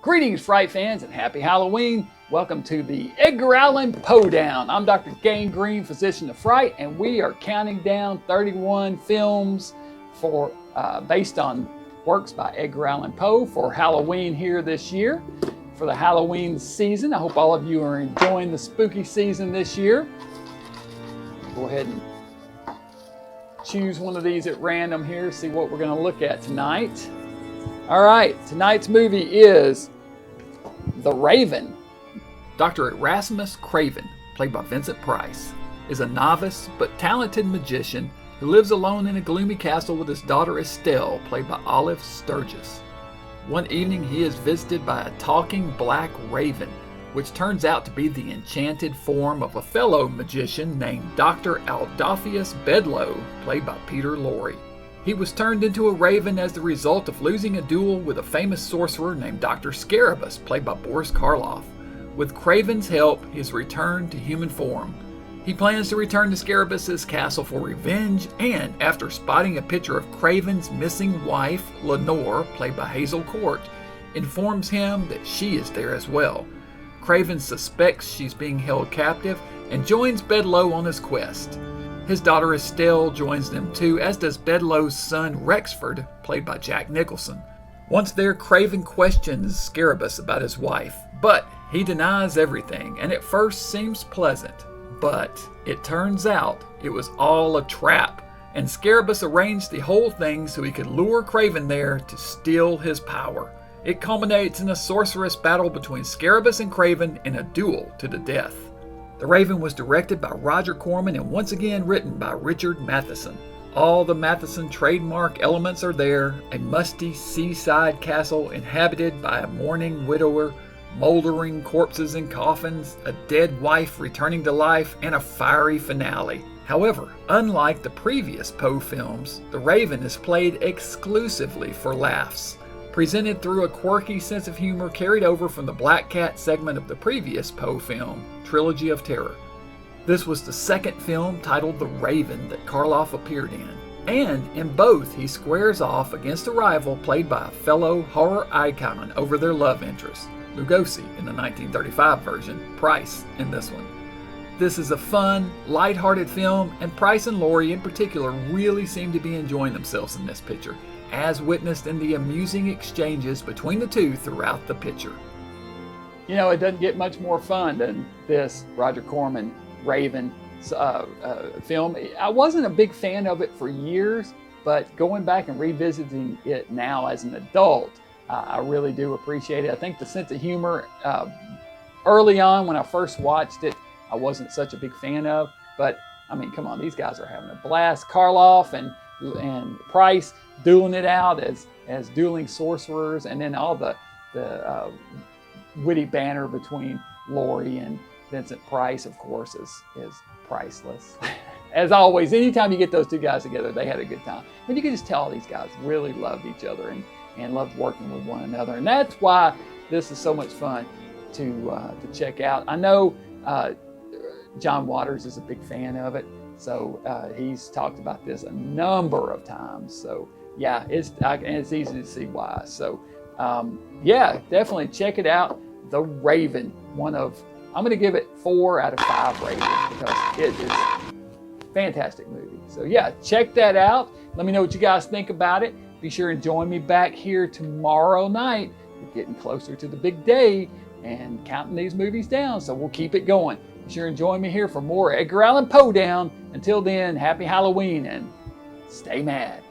Greetings, Fright fans, and happy Halloween. Welcome to the Edgar Allan Poedown. I'm Dr. Gangrene, physician of Fright, and we are counting down 31 films for based on works by Edgar Allan Poe for Halloween here this year. For the Halloween season, I hope all of you are enjoying the spooky season this year. Go ahead and choose one of these at random here, see what we're going to look at tonight. All right, tonight's movie is The Raven. Dr. Erasmus Craven, played by Vincent Price, is a novice but talented magician who lives alone in a gloomy castle with his daughter Estelle, played by Olive Sturgis. One evening he is visited by a talking black raven, which turns out to be the enchanted form of a fellow magician named Dr. Adolphus Bedloe, played by Peter Lorre. He was turned into a raven as the result of losing a duel with a famous sorcerer named Dr. Scarabeus, played by Boris Karloff. With Craven's help, he is returned to human form. He plans to return to Scarabeus' castle for revenge, and after spotting a picture of Craven's missing wife, Lenore, played by Hazel Court, informs him that she is there as well. Craven suspects she's being held captive and joins Bedloe on his quest. His daughter Estelle joins them too, as does Bedloe's son Rexford, played by Jack Nicholson. Once there, Craven questions Scarabeus about his wife, but he denies everything, and at first seems pleasant. But it turns out it was all a trap, and Scarabeus arranged the whole thing so he could lure Craven there to steal his power. It culminates in a sorcerous battle between Scarabeus and Craven in a duel to the death. The Raven was directed by Roger Corman and once again written by Richard Matheson. All the Matheson trademark elements are there: a musty seaside castle inhabited by a mourning widower, moldering corpses in coffins, a dead wife returning to life, and a fiery finale. However, unlike the previous Poe films, The Raven is played exclusively for laughs, presented through a quirky sense of humor carried over from the Black Cat segment of the previous Poe film, Trilogy of Terror. This was the second film titled The Raven that Karloff appeared in, and in both he squares off against a rival played by a fellow horror icon over their love interest, Lugosi in the 1935 version, Price in this one. This is a fun, light-hearted film, and Price and Lorre in particular really seem to be enjoying themselves in this picture, as witnessed in the amusing exchanges between the two throughout the picture. You know, it doesn't get much more fun than this Roger Corman Raven film. I wasn't a big fan of it for years, but going back and revisiting it now as an adult, I really do appreciate it. I think the sense of humor early on when I first watched it, I wasn't such a big fan of, but I mean, come on, these guys are having a blast. Karloff and Price dueling it out as dueling sorcerers, and then all the witty banter between Lorre and Vincent Price, of course, is priceless. As always, anytime you get those two guys together, they had a good time. But you can just tell these guys really loved each other and loved working with one another. And that's why this is so much fun to check out. I know John Waters is a big fan of it, so he's talked about this a number of times. So yeah, it's easy to see why. So yeah, definitely check it out. The Raven, I'm going to give it 4 out of 5 ratings because it is a fantastic movie. So yeah, check that out. Let me know what you guys think about it. Be sure and join me back here tomorrow night. We're getting closer to the big day and counting these movies down, so we'll keep it going. Be sure and join me here for more Edgar Allan Poedown. Until then, happy Halloween and stay mad.